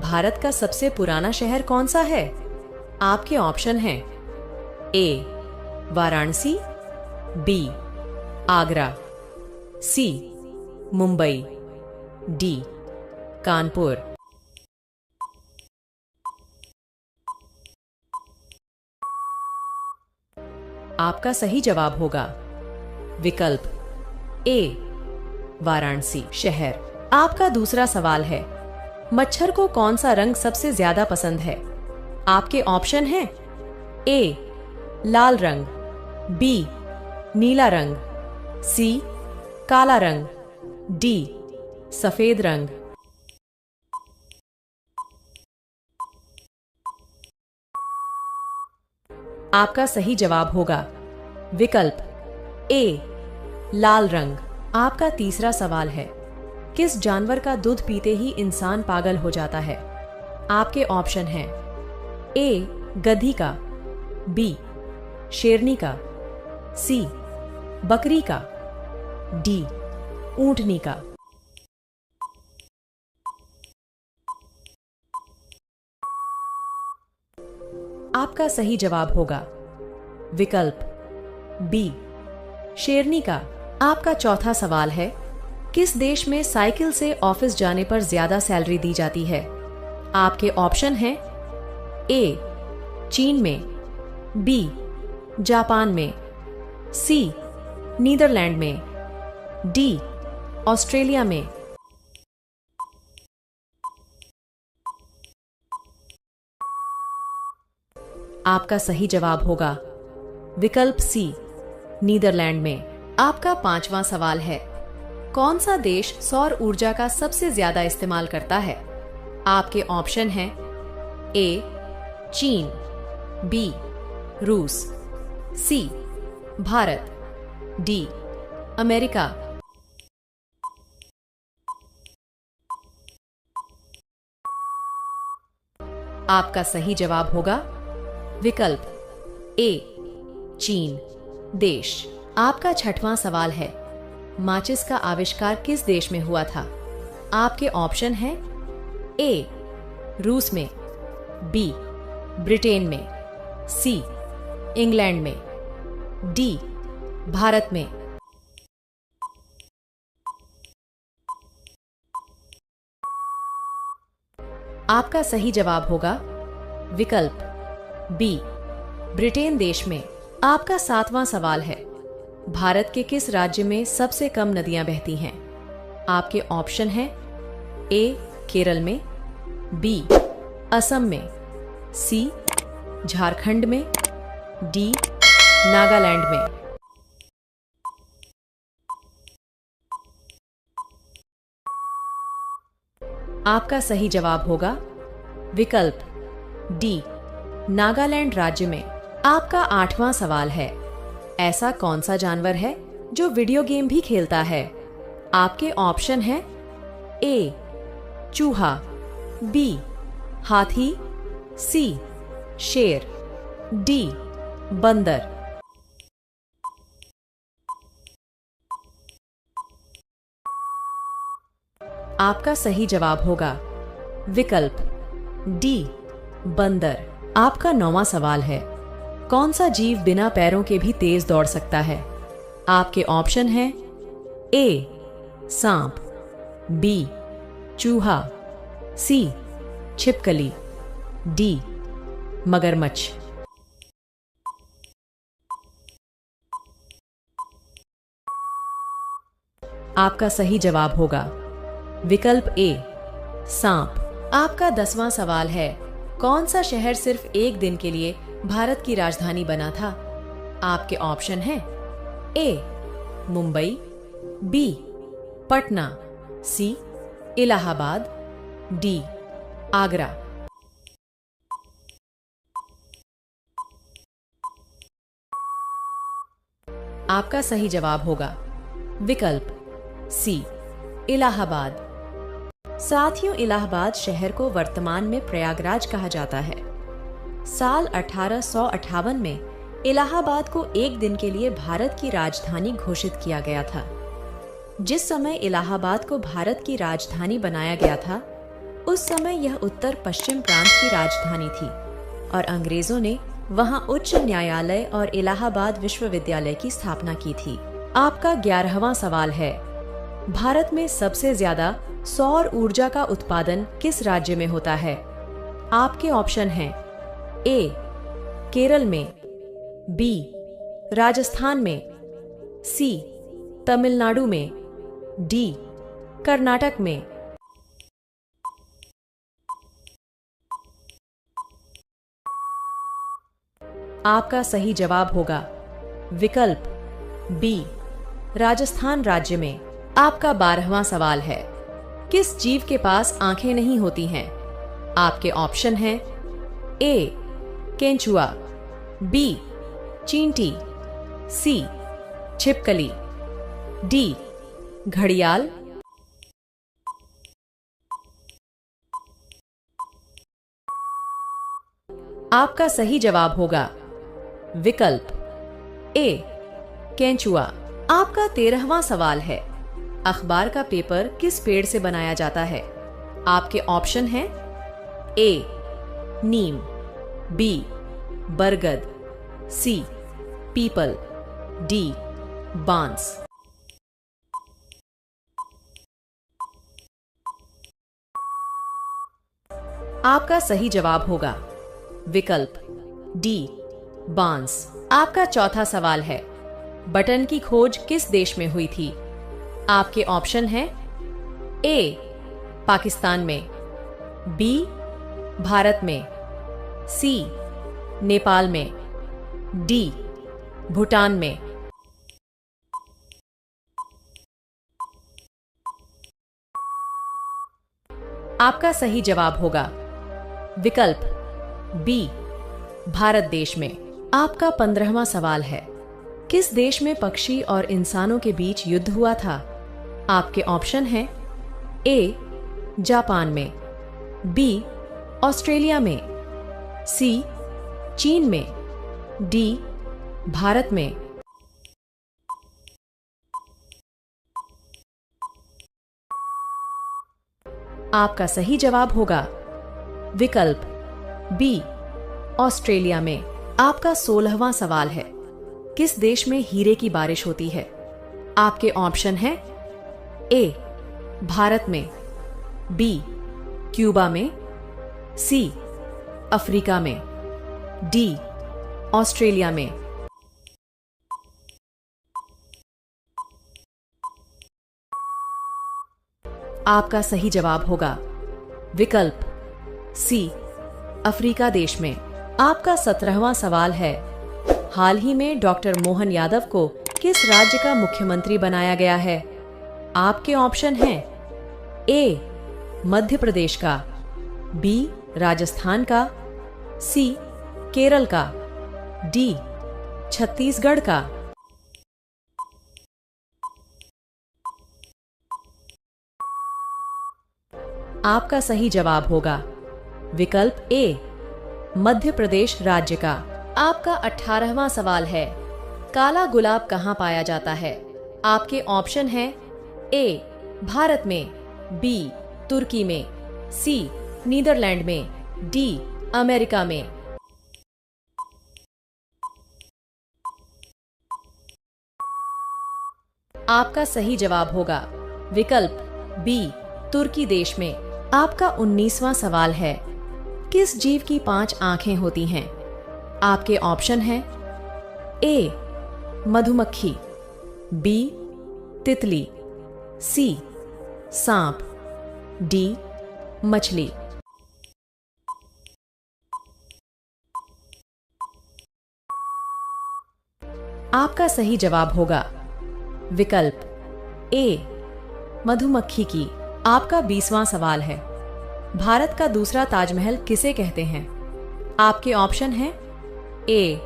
भारत का सबसे पुराना शहर कौन सा है? आपके ऑप्शन हैं ए वाराणसी, बी आगरा, सी मुंबई, डी कानपुर। आपका सही जवाब होगा विकल्प ए वाराणसी शहर। आपका दूसरा सवाल है, मच्छर को कौन सा रंग सबसे ज्यादा पसंद है? आपके ऑप्शन हैं ए लाल रंग, बी नीला रंग, सी काला रंग, डी सफेद रंग। आपका सही जवाब होगा विकल्प ए लाल रंग। आपका तीसरा सवाल है, किस जानवर का दूध पीते ही इंसान पागल हो जाता है? आपके ऑप्शन हैं ए गधी का, बी शेरनी का, सी बकरी का, डी ऊंटनी का। आपका सही जवाब होगा विकल्प बी शेरनी का। आपका चौथा सवाल है, किस देश में साइकिल से ऑफिस जाने पर ज्यादा सैलरी दी जाती है? आपके ऑप्शन हैं ए चीन में, बी जापान में, सी नीदरलैंड में, डी ऑस्ट्रेलिया में। आपका सही जवाब होगा विकल्प सी नीदरलैंड में। आपका पांचवा सवाल है, कौन सा देश सौर ऊर्जा का सबसे ज्यादा इस्तेमाल करता है? आपके ऑप्शन हैं ए चीन, बी रूस, सी भारत, डी अमेरिका। आपका सही जवाब होगा विकल्प ए चीन देश। आपका छठवां सवाल है, माचिस का आविष्कार किस देश में हुआ था? आपके ऑप्शन हैं ए रूस में, बी ब्रिटेन में, सी इंग्लैंड में, डी भारत में। आपका सही जवाब होगा विकल्प बी ब्रिटेन देश में। आपका सातवां सवाल है, भारत के किस राज्य में सबसे कम नदियां बहती हैं? आपके ऑप्शन हैं ए केरल में, बी असम में, सी झारखंड में, डी नागालैंड में। आपका सही जवाब होगा विकल्प डी नागालैंड राज्य में। आपका आठवां सवाल है, ऐसा कौन सा जानवर है जो वीडियो गेम भी खेलता है? आपके ऑप्शन हैं ए चूहा, बी हाथी, सी शेर, डी बंदर। आपका सही जवाब होगा विकल्प डी बंदर। आपका नौवां सवाल है, कौन सा जीव बिना पैरों के भी तेज दौड़ सकता है? आपके ऑप्शन हैं ए सांप, बी चूहा, सी छिपकली, डी मगरमच्छ। आपका सही जवाब होगा विकल्प ए सांप। आपका 10वां सवाल है, कौन सा शहर सिर्फ एक दिन के लिए भारत की राजधानी बना था? आपके ऑप्शन हैं ए मुंबई, बी पटना, सी इलाहाबाद, डी आगरा। आपका सही जवाब होगा विकल्प सी इलाहाबाद। साथियों, इलाहाबाद शहर को वर्तमान में प्रयागराज कहा जाता है। साल 1858 में इलाहाबाद को एक दिन के लिए भारत की राजधानी घोषित किया गया था। जिस समय इलाहाबाद को भारत की राजधानी बनाया गया था, उस समय यह उत्तर पश्चिम प्रांत की राजधानी थी और अंग्रेजों ने वहां उच्च न्यायालय और इलाहाबाद विश्वविद्यालय की स्थापना की थी। आपका 11वां सवाल है, भारत में सबसे ज्यादा सौर ऊर्जा का उत्पादन किस राज्य में होता है? आपके ऑप्शन हैं ए केरल में, बी राजस्थान में, सी तमिलनाडु में, डी कर्नाटक में। आपका सही जवाब होगा विकल्प बी राजस्थान राज्य में। आपका 12वां सवाल है, किस जीव के पास आंखें नहीं होती हैं? आपके ऑप्शन हैं ए केंचुआ, बी चींटी, सी छिपकली, डी घड़ियाल। आपका सही जवाब होगा विकल्प ए केंचुआ। आपका 13वां सवाल है, अखबार का पेपर किस पेड़ से बनाया जाता है? आपके ऑप्शन हैं ए नीम, बी बरगद, सी पीपल, डी बांस। आपका सही जवाब होगा विकल्प डी बांस। आपका चौथा सवाल है, बटन की खोज किस देश में हुई थी? आपके ऑप्शन हैं ए पाकिस्तान में, बी भारत में, सी नेपाल में, डी भूटान में। आपका सही जवाब होगा विकल्प बी भारत देश में। आपका 15वां सवाल है, किस देश में पक्षी और इंसानों के बीच युद्ध हुआ था? आपके ऑप्शन हैं ए जापान में, बी ऑस्ट्रेलिया में, सी चीन में, डी भारत में। आपका सही जवाब होगा विकल्प बी ऑस्ट्रेलिया में। आपका 16वां सवाल है, किस देश में हीरे की बारिश होती है? आपके ऑप्शन हैं ए भारत में, बी क्यूबा में, सी अफ्रीका में, डी ऑस्ट्रेलिया में। आपका सही जवाब होगा विकल्प सी अफ्रीका देश में। आपका 17वां सवाल है, हाल ही में डॉक्टर मोहन यादव को किस राज्य का मुख्यमंत्री बनाया गया है? आपके ऑप्शन हैं ए मध्य प्रदेश का, बी राजस्थान का, सी केरल का, डी छत्तीसगढ़ का। आपका सही जवाब होगा विकल्प ए मध्य प्रदेश राज्य का। आपका 18वां सवाल है, काला गुलाब कहाँ पाया जाता है? आपके ऑप्शन हैं ए भारत में, बी तुर्की में, सी नीदरलैंड में, डी अमेरिका में। आपका सही जवाब होगा विकल्प बी तुर्की देश में। आपका 19वां सवाल है, किस जीव की 5 आंखें होती हैं? आपके ऑप्शन हैं ए मधुमक्खी, बी तितली, सी सांप, डी मछली। आपका सही जवाब होगा विकल्प ए मधुमक्खी की। आपका 20वां सवाल है, भारत का दूसरा ताजमहल किसे कहते हैं? आपके ऑप्शन हैं ए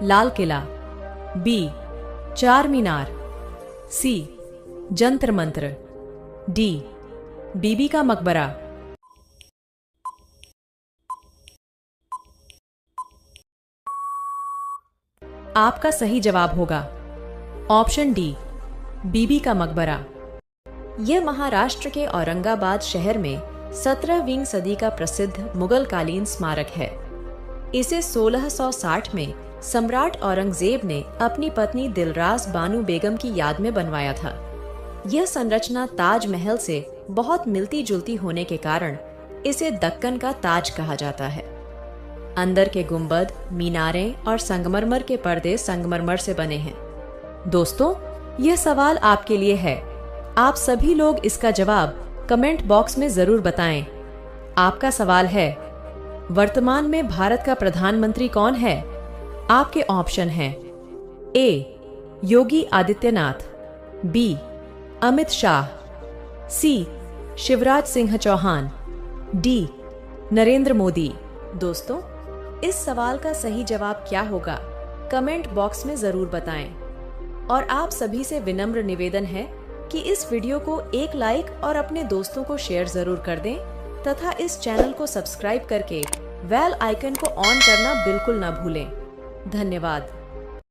लाल किला, बी चार मीनार, सी जंतर मंत्र, डी बीबी का मकबरा। आपका सही जवाब होगा ऑप्शन डी बीबी का मकबरा। यह महाराष्ट्र के औरंगाबाद शहर में 17वीं सदी का प्रसिद्ध मुगलकालीन स्मारक है। इसे 1660 में सम्राट औरंगजेब ने अपनी पत्नी दिलरास बानो बेगम की याद में बनवाया था। यह संरचना ताजमहल से बहुत मिलती जुलती होने के कारण इसे दक्कन का ताज कहा जाता है। अंदर के गुंबद, मीनारें और संगमरमर के पर्दे संगमरमर से बने हैं। दोस्तों, यह सवाल आपके लिए है। आप सभी लोग इसका जवाब कमेंट बॉक्स में जरूर बताएं। आपका सवाल है, वर्तमान में भारत का प्रधानमंत्री कौन है? आपके ऑप्शन हैं ए. योगी आदित्यनाथ, बी. अमित शाह, सी. शिवराज सिंह चौहान, डी. नरेंद्र मोदी। दोस्तों, इस सवाल का सही जवाब क्या होगा कमेंट बॉक्स में जरूर बताएं। और आप सभी से विनम्र निवेदन है कि इस वीडियो को एक लाइक और अपने दोस्तों को शेयर जरूर कर दें तथा इस चैनल को सब्सक्राइब करके बेल आइकन को ऑन करना बिल्कुल न भूलें। धन्यवाद।